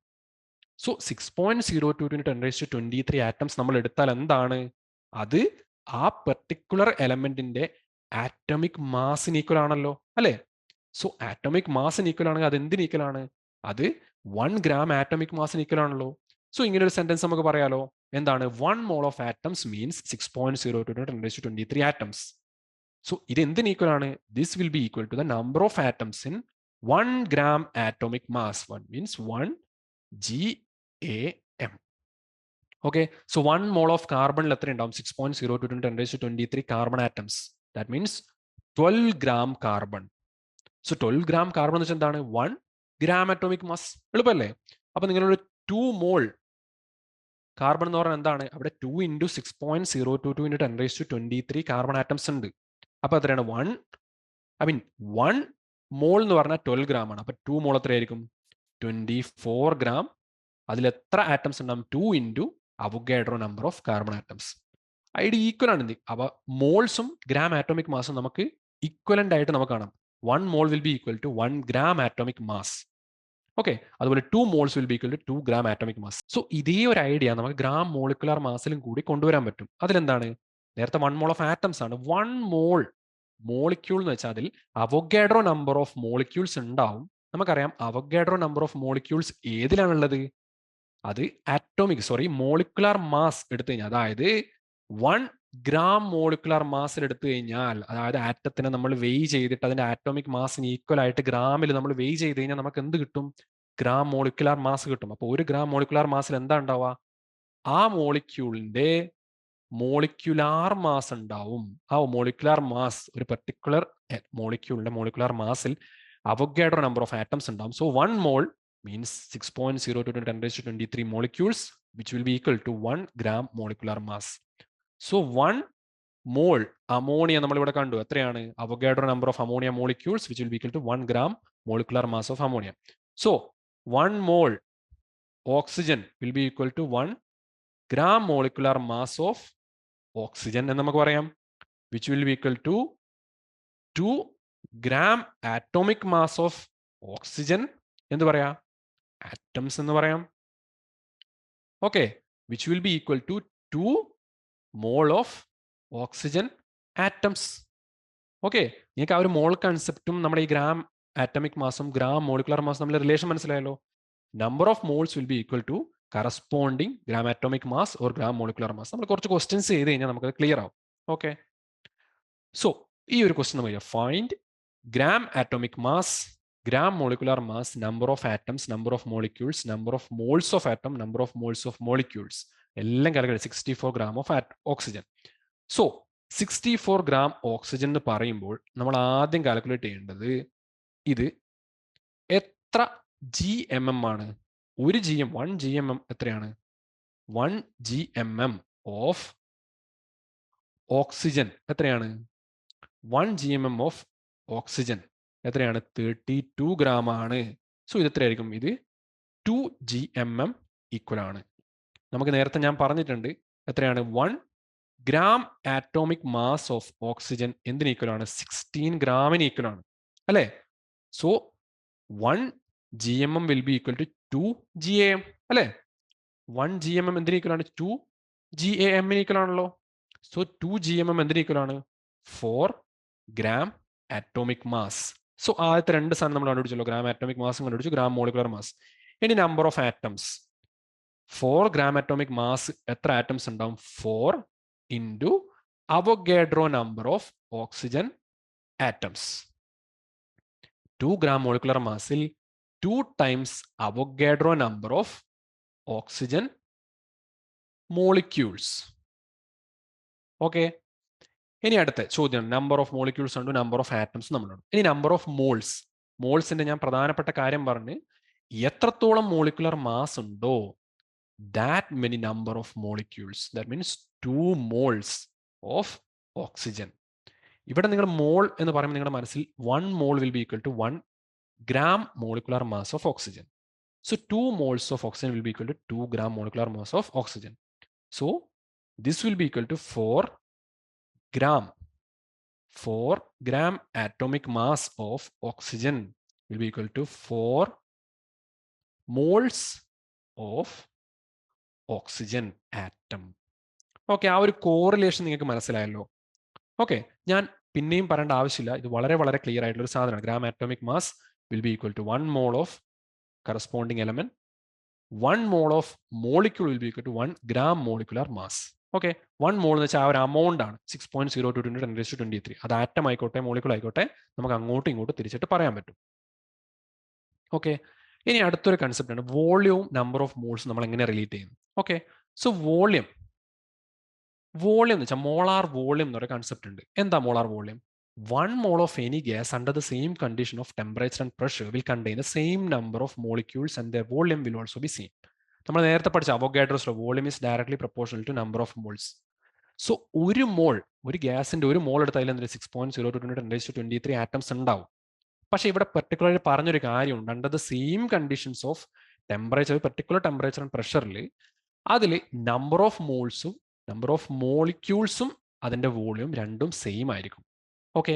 So 6.022 into 10 raise to 23 atoms നമ്മൾ എടുത്താൽ എന്താണ്? അത് ആ പെർട്ടിക്കുലർ എലമെന്റിന്റെ ആറ്റോമിക് മാസിന് ഈക്വൽ ആണല്ലോ, അല്ലേ? സോ ആറ്റോമിക് മാസിന് ഈക്വൽ ആണെങ്കിൽ അത് എന്തിന് ഈക്വൽ ആണ്? അത് 1 gram ആറ്റോമിക് മാസിന് ഈക്വൽ ആണല്ലോ. സോ ഇങ്ങനെ ഒരു സെന്റൻസ് നമുക്ക് പറയാലോ. എന്താണ്? 1 mole of atoms means 6.022 × 10⁻23 atoms. So ഇത് എന്തിന് ഈക്വൽ ആണ്? This will be equal to the number of atoms in 1 gram atomic mass. 1 means 1 GAM. Okay, so 1 mole of carbon എത്ര ഉണ്ടാവും? 6.022 × 10⁻23 carbon atoms. That means 12 gram carbon. So 12 gram carbon എന്ന് വെച്ചാൽ എന്താണ്? 1 gram atomic mass. എളുപ്പമല്ലേ? അപ്പൊ നിങ്ങളൊരു 2 mole കാർബൺ എന്ന് പറഞ്ഞാൽ എന്താണ്? അവിടെ 2 ഇൻറ്റു 6.022 ഇൻറ്റു 10⁻23 കാർബൺ ആറ്റംസ് ഉണ്ട്. അപ്പൊ എത്രയാണ്? 1 മോൾ എന്ന് പറഞ്ഞാൽ 12 gram ആണ്. അപ്പൊ 2 മോൾ എത്രയായിരിക്കും? 24 gram. അതിൽ എത്ര ആറ്റംസ് ഉണ്ടാവും? 2 into Avogadro number of carbon atoms. ID equal ആണ്. അപ്പൊ മോൾസും ഗ്രാം ആറ്റോമിക് മാസും നമുക്ക് ഈക്വലന്റ് ആയിട്ട് നമുക്ക് കാണാം. 1 mole will be equal to 1 gram atomic mass. Okay, അതുപോലെ 2 moles will be equal to 2 gram atomic mass. So ഇതേ ഒരു ഐഡിയ നമുക്ക് ഗ്രാം മോളിക്കുലർ മാസിലും കൂടി കൊണ്ടുവരാൻ പറ്റും. അതിലെന്താണ്? നേരത്തെ 1 mole ഓഫ് ആറ്റംസ് ആണ്. 1 mole മോളിക്യൂൾ എന്ന് വെച്ചാൽ അതിൽ അവോഗാഡ്രോ നമ്പർ ഓഫ് മോളിക്യൂൾസ് ഉണ്ടാവും. നമുക്കറിയാം അവോഗാഡ്രോ നമ്പർ ഓഫ് മോളിക്യൂൾസ് ഏതിലാണുള്ളത്? അത് മോളിക്കുലർ മാസ് എടുത്തു കഴിഞ്ഞാൽ, അതായത് 1 ഗ്രാം മോളിക്കുലർ മാസിൽ എടുത്തു കഴിഞ്ഞാൽ, അതായത് ആറ്റത്തിനെ നമ്മൾ വെയ് ചെയ്തിട്ട് അതിന്റെ ആറ്റോമിക് മാസിന് ഈക്വൽ ആയിട്ട് ഗ്രാമിൽ നമ്മൾ വെയ് ചെയ്ത് കഴിഞ്ഞാൽ നമുക്ക് എന്ത് കിട്ടും? ഗ്രാം മോളിക്കുലർ മാസ് കിട്ടും. അപ്പോൾ 1 ഗ്രാം മോളിക്കുലർ മാസിൽ എന്താ ഉണ്ടാവുക? ആ മോളിക്യൂളിന്റെ മോളിക്കുലാർ മാസ് ഉണ്ടാവും. ആ മോളിക്കുലാർ മാസ്, ഒരു പെർട്ടിക്കുലർ മോളിക്യൂളിന്റെ മോളിക്കുലാർ മാസിൽ അവോഗാഡ്രോ നമ്പർ ഓഫ് ആറ്റംസ് ഉണ്ടാവും. So 1 mole means 6.022 × 10⁻23 molecules, which will be equal to 1 gram molecular mass. So 1 mole ammonia നമ്മൾ ഇവിടെ കണ്ടു, എത്രയാണ്? Avogadro number of ammonia molecules, which will be equal to 1 gram molecular mass of ammonia. So 1 mole oxygen will be equal to 1 gram molecular mass of oxygen എന്ന് നമുക്ക് പറയാം, which will be equal to 2 gram atomic mass of oxygen എന്ത് പറയാം? ആറ്റംസ് എന്ന് പറയാം. Okay, which will be equal to 2 mole of oxygen atoms. Okay, നിങ്ങൾക്ക് ആ ഒരു മോൾ കൺസെപ്റ്റും നമ്മുടെ ഈ ഗ്രാം ആറ്റമിക് മാസും ഗ്രാം മോളിക്കുലർ മാസും തമ്മിൽ റിലേഷൻ മനസ്സിലായല്ലോ. Number of moles will be equal to corresponding gram atomic mass or gram molecular mass. നമ്മൾ കുറച്ച് ക്വസ്റ്റ്യൻസ് ചെയ്ത് കഴിഞ്ഞാൽ നമുക്കത് ക്ലിയർ ആവും. ഓക്കെ, സോ ഈ ഒരു ക്വസ്റ്റ്യൻ നമ്മൾ find gram atomic mass, gram molecular mass, number of atoms, number of molecules, number of moles of atom, number of moles of molecules. എല്ലാം calculate 64 gram of oxygen. So 64 gram oxygen എന്ന് പറയുമ്പോൾ നമ്മൾ ആദ്യം കാൽക്കുലേറ്റ് ചെയ്യേണ്ടത് ഇത് എത്ര GMM ആണ്. ഒരു GM 1 GMM എത്രയാണ്? 1 GMM ഓഫ് ഓക്സിജൻ എത്രയാണ്? 1 GMM ഓഫ് ഓക്സിജൻ എത്രയാണ്? 32 gram ആണ്. സോ ഇത് എത്രയായിരിക്കും? ഇത് 2 GMM ഈക്വൽ ആണ്. നമുക്ക് നേരത്തെ ഞാൻ പറഞ്ഞിട്ടുണ്ട് എത്രയാണ്? 1 gram atomic mass of oxygen എന്തിന് ഈക്വൽ ആണ്? 16 ഗ്രാമിന് ഈക്വൽ ആണ് അല്ലേ? So 1 GMM will be equal to 2 GAM അല്ലേ? 1 GMM എന്തിന് ഈക്വൽ ആണ്? 2 GAM ഈക്വൽ ആണല്ലോ. സോ 2 GMM എന്തിന് ഈക്വൽ ആണ്? 4 gram ആറ്റോമിക് മാസ്. സോ ആദ്യത്തെ രണ്ട് സാധനം നമ്മൾ കണ്ടുപിടിച്ചല്ലോ, ഗ്രാം ആറ്റോമിക് മാസും കണ്ടുപിടിച്ചു, ഗ്രാം മോളിക്കുലർ മാസ്. ഇനി number of atoms, 4 gram atomic mass എത്ര ആറ്റംസ് ഉണ്ടാവും? 4 into Avogadro number of oxygen atoms. 2 gram molecular മാസിൽ 2 times Avogadro number of oxygen molecules. Okay, ഇനി അടുത്ത ചോദ്യം നമ്പർ ഓഫ് മോളിക്യൂൾസ് ഉണ്ട്, നമ്പർ ഓഫ് ആറ്റംസ് നമ്മളുണ്ട്. ഇനി നമ്പർ ഓഫ് മോൾസ്. മോൾസിന്റെ ഞാൻ പ്രധാനപ്പെട്ട കാര്യം പറഞ്ഞ് എത്രത്തോളം മോളിക്കുലർ മാസ് ഉണ്ടോ that many number of molecules, that means 2 moles of oxygen. ഇവിടെ നിങ്ങൾ മോൾ എന്ന് പറയുമ്പോൾ നിങ്ങളുടെ മനസ്സിൽ 1 mole will be equal to 1 gram molecular mass of oxygen. So 2 moles of oxygen will be equal to 2 gram molecular mass of oxygen. So this will be equal to 4 gram. 4 gram atomic mass of oxygen will be equal to 4 moles of oxygen atom. Okay, ആ ഒരു കോറിലേഷൻ നിങ്ങൾക്ക് മനസ്സിലായല്ലോ. ഓക്കെ, ഞാൻ പിന്നെയും പറയേണ്ട ആവശ്യമില്ല, ഇത് വളരെ വളരെ ക്ലിയർ ആയിട്ടുള്ള ഒരു സാധനമാണ്. Gram atomic mass will be equal to 1 mole of corresponding element, 1 mole of molecule will be equal to 1 gram molecular mass. Okay, 1 mole എന്ന് വെച്ചാൽ ആ ഒരു amount ആണ് 6.02 × 10⁻23. അത് ആറ്റം ആയിക്കോട്ടെ മോളിക്യൂൾ ആയിക്കോട്ടെ, നമുക്ക് അങ്ങോട്ടും ഇങ്ങോട്ടും തിരിച്ചിട്ട് പറയാൻ പറ്റും. ഓക്കെ, ഇനി അടുത്തൊരു കൺസെപ്റ്റ് ആണ് വോളിയവും നമ്പർ ഓഫ് മോൾസ് നമ്മൾ എങ്ങനെ റിലേറ്റ് ചെയ്യുന്നു. ഓക്കെ, സോ വോളിയം എന്ന് വെച്ചാൽ മോളാർ വോളിയം എന്നൊരു കൺസെപ്റ്റ് ഉണ്ട്. എന്താ molar volume? 1 mole of any gas under the same condition of temperature and pressure will contain the same number of molecules and their volume will also be same. നമ്മൾ നേരത്തെ പഠിച്ച Avogadro's law, volume is directly proportional to number of moles. So ഒരു മോൾ, ഒരു ഗ്യാസിന്റെ ഒരു മോൾ എടുത്ത് അതിൽ 6.02 × 10⁻23 ആറ്റംസ് ഉണ്ടാവും. പക്ഷേ ഇവിടെ പെർട്ടിക്കുലർലി പറഞ്ഞൊരു കാര്യമുണ്ട്, under the same conditions of temperature, particular temperature and പ്രഷറിൽ അതിൽ നമ്പർ ഓഫ് മോൾസും നമ്പർ ഓഫ് മോളിക്യൂൾസും അതിന്റെ വോളിയം രണ്ടും സെയിം ആയിരിക്കും. ഓക്കെ,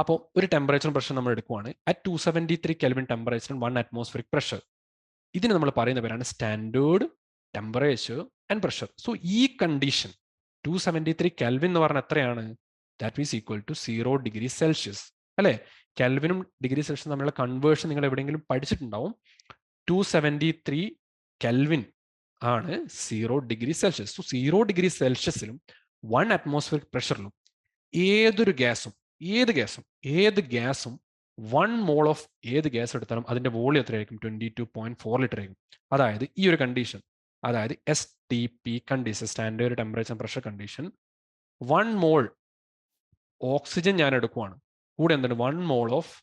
അപ്പോൾ ഒരു ടെമ്പറേച്ചറും പ്രഷർ നമ്മൾ എടുക്കുവാണ് at 273 kelvin temperature and 1 atmospheric pressure. ഇതിന് നമ്മൾ പറയുന്ന പേരാണ് standard temperature and pressure. So ഈ കണ്ടീഷൻ 273 കെൽവിൻ എന്ന് പറഞ്ഞാൽ എത്രയാണ്? That means equal to 0 degree Celsius അല്ലേ? കെൽവിനും ഡിഗ്രി സെൽഷ്യസ് തമ്മിലുള്ള കൺവേർഷൻ നിങ്ങൾ എവിടെയെങ്കിലും പഠിച്ചിട്ടുണ്ടാവും. 273 കെൽവിൻ ആണ് 0 ഡിഗ്രി സെൽഷ്യസ്. സോ 0 ഡിഗ്രി സെൽഷ്യസിലും 1 അറ്റ്മോസ്ഫിയറിക് പ്രഷറിലും ഏതൊരു ഗ്യാസും 1 മോൾ ഓഫ് ഏത് ഗ്യാസ് എടുത്താലും അതിന്റെ വോളിയം എത്രയായിരിക്കും? 22.4 ലിറ്റർ ആയിരിക്കും. അതായത് ഈ ഒരു കണ്ടീഷൻ, അതായത് STP condition, standard temperature pressure condition, 1 മോൾ ഓക്സിജൻ ഞാൻ എടുക്കുവാണ്, കൂടെ എന്താണ് 1 മോൾ ഓഫ്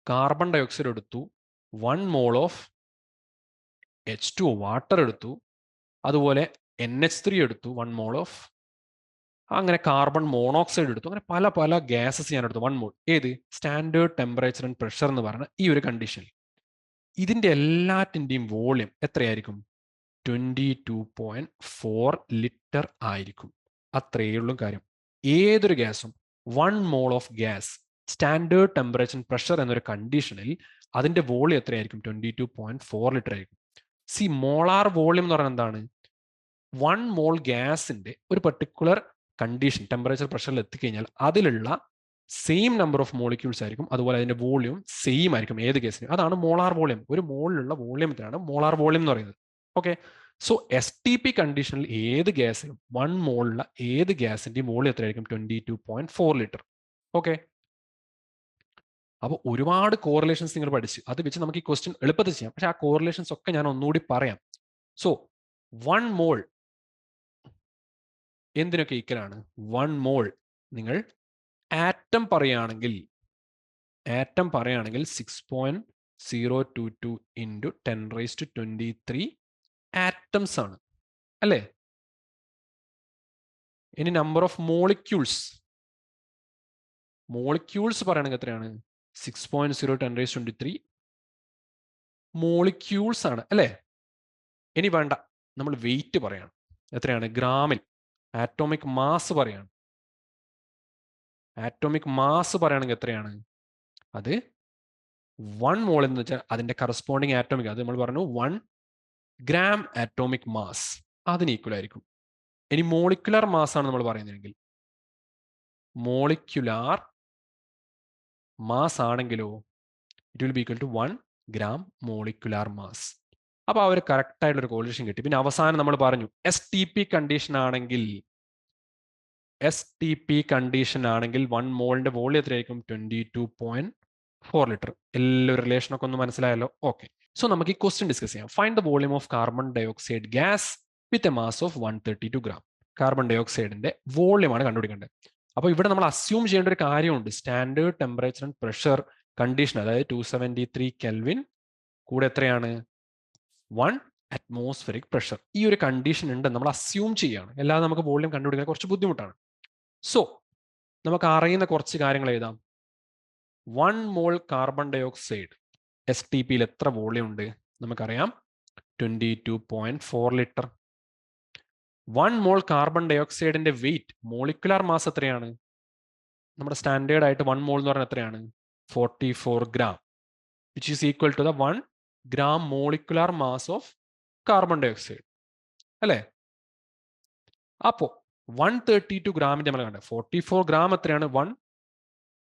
കാർബൺ ഡയോക്സൈഡ് എടുത്തു, 1 മോൾ ഓഫ് H2O വാട്ടർ എടുത്തു, അതുപോലെ NH3 എടുത്തു, 1 മോൾ ഓഫ് അങ്ങനെ കാർബൺ മോണോക്സൈഡ് എടുത്തു, അങ്ങനെ പല പല ഗ്യാസസ് ഞാൻ എടുത്തു 1 മോൾ. ഏത്? സ്റ്റാൻഡേർഡ് ടെമ്പറേച്ചർ ആൻഡ് പ്രഷർ എന്ന് പറഞ്ഞ ഈ ഒരു കണ്ടീഷനിൽ ഇതിന്റെ എല്ലാറ്റിൻ്റെയും വോളിയം എത്രയായിരിക്കും? 22.4 ലിറ്റർ ആയിരിക്കും. അത്രയേ ഉള്ളൂ കാര്യം. ഏതൊരു ഗ്യാസും 1 mole of gas standard temperature and pressure എന്നൊരു കണ്ടീഷനിൽ അതിന്റെ വോളിയം എത്രയായിരിക്കും? 22.4 ലിറ്റർ ആയിരിക്കും. സി മോളാർ വോളിയം എന്ന് പറഞ്ഞാൽ എന്താണ്? 1 മോൾ ഗ്യാസിന്റെ ഒരു പെർട്ടിക്കുലർ കണ്ടീഷൻ ടെമ്പറേച്ചർ പ്രഷറിൽ എത്തിക്കഴിഞ്ഞാൽ അതിലുള്ള സെയിം നമ്പർ ഓഫ് മോളിക്യൂൾസ് ആയിരിക്കും, അതുപോലെ അതിന്റെ വോളിയം സെയിം ആയിരിക്കും ഏത് ഗ്യാസിനും. അതാണ് മോളാർ വോളിയം. ഒരു മോളിലുള്ള വോളിയത്തിനാണ് മോളാർ വോളിയം എന്ന് പറയുന്നത്. Okay. So S T P കണ്ടീഷനിൽ ഏത് ഗ്യാസിനും 1 മോളിലുള്ള ഏത് ഗ്യാസിന്റെ വോളിയം എത്രയായിരിക്കും? 22.4 ലിറ്റർ. ഓക്കെ. അപ്പോൾ ഒരുപാട് കോറിലേഷൻസ് നിങ്ങൾ പഠിച്ച് അത് വെച്ച് നമുക്ക് ഈ ക്വസ്റ്റ്യൻ എളുപ്പത്തിൽ ചെയ്യാം. പക്ഷെ ആ കോറിലേഷൻസ് ഒക്കെ ഞാൻ ഒന്നുകൂടി പറയാം. സോ 1 മോൾ എന്തിനൊക്കെ ഈക്വലാണ്? 1 മോൾ നിങ്ങൾ ആറ്റം പറയുകയാണെങ്കിൽ 6.022 ഇൻറ്റു 10⁻23 ആറ്റംസ് ആണ് അല്ലേ? ഇനി നമ്പർ ഓഫ് മോളിക്യൂൾസ് പറയുകയാണെങ്കിൽ എത്രയാണ്? 6.0 10⁻23 മോളിക്യൂൾസ് ആണ് അല്ലേ? ഇനി വേണ്ട, നമ്മൾ വെയിറ്റ് പറയാണ്. എത്രയാണ്? ഗ്രാമിൽ. ആറ്റോമിക് മാസ് പറയാണ്. ആറ്റോമിക് മാസ് പറയുകയാണെങ്കിൽ എത്രയാണ്? അത് 1 മോൾ എന്ന് വെച്ചാൽ അതിന്റെ കറസ്പോണ്ടിങ് ആറ്റോമിക്, അത് നമ്മൾ പറഞ്ഞു 1 ഗ്രാം ആറ്റോമിക് മാസ്, അതിന് ഈക്വൽ ആയിരിക്കും. ഇനി മോളിക്കുലർ മാസ് ആണ് നമ്മൾ പറയുന്നതെങ്കിൽ, മോളിക്കുലാർ മാസ് ആണെങ്കിലോ it will be equal to 1 gram molecular mass. അപ്പോൾ അവർ കറക്റ്റ് ആയിട്ടുള്ള ഒരു കോറിലേഷൻ കിട്ടി. പിന്നെ അവസാനം നമ്മൾ പറഞ്ഞു എസ് ടി പി കണ്ടീഷൻ ആണെങ്കിൽ 1 മോളിന്റെ വോളിയം എത്രയായിരിക്കും? 22.4 ലിറ്റർ. എല്ലാവരും റിലേഷൻ ഒക്കെ ഒന്ന് മനസ്സിലായല്ലോ? ഓക്കെ. സോ നമുക്ക് ഈ ക്വസ്റ്റ്യൻ ഡിസ്കസ് ചെയ്യാം. Find the volume of carbon dioxide gas with a mass of 132 gram. Carbon ഡയോക്സൈഡിന്റെ വോളിയമാണ് കണ്ടുപിടിക്കേണ്ടത്. അപ്പോൾ ഇവിടെ നമ്മൾ അസ്യൂം ചെയ്യേണ്ട ഒരു കാര്യമുണ്ട്. Standard temperature and pressure condition, അതായത് 273 കെൽവിൻ കൂടെ എത്രയാണ്? 1 അറ്റ്മോസ്ഫിയറിക് പ്രഷർ. ഈ ഒരു കണ്ടീഷൻ ഉണ്ട് നമ്മൾ അസ്യൂം ചെയ്യാണ്. അല്ലാതെ നമുക്ക് വോളിയം കണ്ടുപിടിക്കാൻ കുറച്ച് ബുദ്ധിമുട്ടാണ്. സോ നമുക്ക് അറിയുന്ന കുറച്ച് കാര്യങ്ങൾ എഴുതാം. 1 മോൾ കാർബൺ ഡയോക്സൈഡ് എസ് ടി പിയിൽ എത്ര വോളിയം ഉണ്ട്? നമുക്കറിയാം 22.4 ലിറ്റർ. 1 മോൾ കാർബൺ ഡയോക്സൈഡിന്റെ വെയിറ്റ്, മോളിക്കുലാർ മാസ് എത്രയാണ്? നമ്മുടെ സ്റ്റാൻഡേർഡ് ആയിട്ട് 1 മോൾ എന്ന് പറഞ്ഞാൽ എത്രയാണ്? 44 gram, which is equal to the 1 gram molecular mass of carbon dioxide അല്ലേ? അപ്പോ 132 ഗ്രാമിന്റെ നമ്മൾ കണ്ടത് 44 ഗ്രാം എത്രയാണ്? 1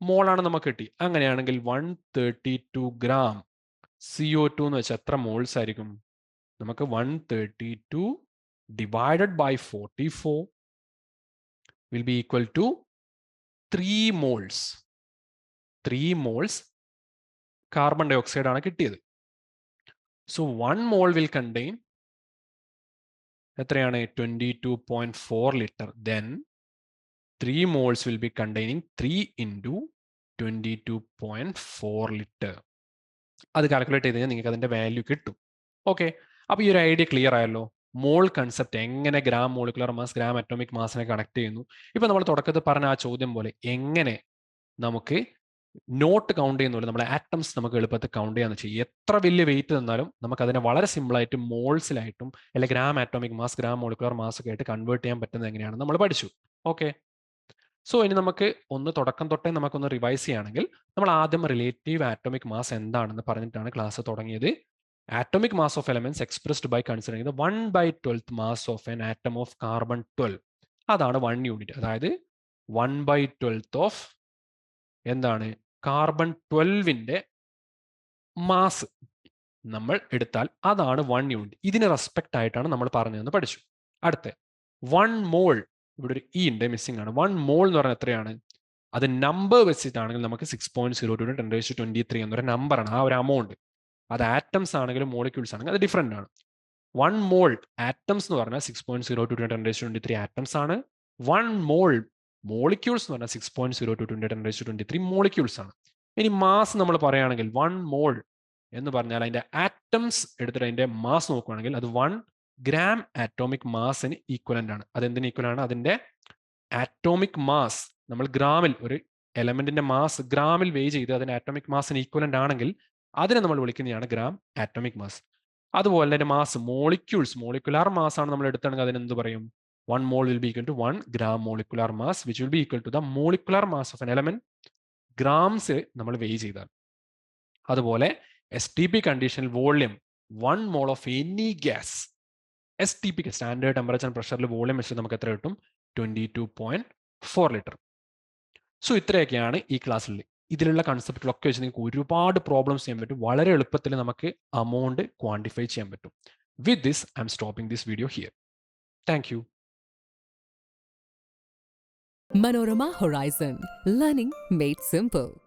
മോളാണ് നമുക്ക് കിട്ടി. അങ്ങനെയാണെങ്കിൽ 132 ഗ്രാം CO2 എന്ന് വെച്ചാൽ എത്ര മോൾസ് ആയിരിക്കും? നമുക്ക് 132 divided by 44 will be equal to 3 moles. 3 moles carbon dioxide ആണ് കിട്ടിയത്. സോ 1 മോൾ വിൽ കണ്ടെയ്ൻ എത്രയാണ്? 22.4 litre. Then 3 moles will be containing 3 into 22.4 litre. അത് കാൽക്കുലേറ്റ് ചെയ്ത് കഴിഞ്ഞാൽ നിങ്ങൾക്ക് അതിന്റെ വാല്യൂ കിട്ടും. ഓക്കെ. അപ്പോൾ ഈ ഒരു ഐഡിയ ക്ലിയർ ആയല്ലോ? മോൾ കൺസെപ്റ്റ് എങ്ങനെ gram molecular mass, gram atomic മാസിനെ കണക്ട് ചെയ്യുന്നു. ഇപ്പൊ നമ്മൾ തുടക്കത്തിൽ പറഞ്ഞ ആ ചോദ്യം പോലെ എങ്ങനെ നമുക്ക് നോട്ട് കൗണ്ട് ചെയ്യുന്ന പോലെ നമ്മളെ ആറ്റംസ് നമുക്ക് എളുപ്പത്തിൽ കൗണ്ട് ചെയ്യാന്ന് വെച്ചാൽ എത്ര വലിയ വെയിറ്റ് തന്നാലും നമുക്ക് അതിനെ വളരെ സിമ്പിളായിട്ട് മോൾസിലായിട്ടും അല്ലെങ്കിൽ gram atomic mass, gram molecular mass ഒക്കെ ആയിട്ട് കൺവേർട്ട് ചെയ്യാൻ പറ്റുന്നത് എങ്ങനെയാണെന്ന് നമ്മൾ പഠിച്ചു. ഓക്കെ. സോ ഇനി നമുക്ക് ഒന്ന് തുടക്കം തൊട്ടേ നമുക്കൊന്ന് റിവൈസ് ചെയ്യുകയാണെങ്കിൽ നമ്മൾ ആദ്യം റിലേറ്റീവ് ആറ്റോമിക് മാസ് എന്താണെന്ന് പറഞ്ഞിട്ടാണ് ക്ലാസ് തുടങ്ങിയത്. Atomic mass of elements expressed by considering the 1/12 mass of an atom of carbon 12. അതാണ് 1 യൂണിറ്റ്. അതായത് 1/12 ഓഫ് എന്താണ്? കാർബൺ 12ന്റെ മാസ് നമ്മൾ എടുത്താൽ അതാണ് 1 യൂണിറ്റ്. ഇതിന് റെസ്പെക്ട് ആയിട്ടാണ് നമ്മൾ പറഞ്ഞതെന്ന് പഠിച്ചു. അടുത്ത 1 മോൾ, ഇവിടെ ഒരു ഇ ഉണ്ട്, മിസ്സിംഗ് ആണ്. 1 മോൾ എന്ന് പറഞ്ഞാൽ എത്രയാണ്? അത് നമ്പർ വെച്ചിട്ടാണെങ്കിൽ നമുക്ക് 6.02 10⁻23 എന്നൊരു നമ്പറാണ് ആ ഒരു എമൗണ്ട്. അത് ആറ്റംസ് ആണെങ്കിലും മോളിക്യൂൾസ് ആണെങ്കിലും അത് ഡിഫറെന്റ് ആണ്. 1 മോൾ ആറ്റംസ് എന്ന് പറഞ്ഞാൽ 6.02 10⁻23 ആറ്റംസ് ആണ്. 1 മോൾ മോളിക്യൂൾസ് എന്ന് പറഞ്ഞാൽ 6.02 10⁻23 മോളിക്യൂൾസ് ആണ്. ഇനി മാസ് നമ്മൾ പറയുകയാണെങ്കിൽ 1 മോൾ എന്ന് പറഞ്ഞാൽ അതിന്റെ ആറ്റംസ് എടുത്തിട്ട് അതിന്റെ മാസ് നോക്കുകയാണെങ്കിൽ അത് 1 ഗ്രാം ആറ്റോമിക് മാസിന് ഈക്വലന്റ് ആണ്. അതെന്തിന് ഈക്വൽ ആണ്? അതിന്റെ ആറ്റോമിക് മാസ് നമ്മൾ ഗ്രാമിൽ, ഒരു എലമെന്റിന്റെ മാസ് ഗ്രാമിൽ വെയ് ചെയ്ത് അതിന്റെ ആറ്റോമിക് മാസിന് ഈക്വലന്റ് ആണെങ്കിൽ അതിനെ നമ്മൾ വിളിക്കുന്നതാണ് ഗ്രാം ആറ്റോമിക് മാസ്. അതുപോലെ തന്നെ മാസ് മോളിക്യൂൾസ്, മോളിക്കുലാർ മാസ് ആണ് നമ്മൾ എടുത്താണെങ്കിൽ അതിന് എന്ത് പറയും? 1 mole will be equal to 1 gram molecular mass which will be equal to the molecular mass of an element grams നമ്മൾ വെയ് ചെയ്താൽ. അതുപോലെ എസ് ടി പി കണ്ടീഷനിൽ volume 1 mole of any gas, S T പിക്ക് സ്റ്റാൻഡേർഡ് ടെമ്പറേച്ചർ ആൻഡ് പ്രഷറിൽ വോളിയം വെച്ചിട്ട് നമുക്ക് എത്ര കിട്ടും? 22.4 ലിറ്റർ. സോ ഇത്രയൊക്കെയാണ് ഈ ക്ലാസ്സിൽ. ഇതിലുള്ള കൺസെപ്റ്റുകളൊക്കെ വെച്ച് നിങ്ങൾക്ക് ഒരുപാട് പ്രോബ്ലംസ് ചെയ്യാൻ പറ്റും. വളരെ എളുപ്പത്തിൽ നമുക്ക് അമൗണ്ട് ക്വാണ്ടിഫൈ ചെയ്യാൻ പറ്റും. With this, I'm stopping this video here. Thank you. Manorama Horizon, learning made simple.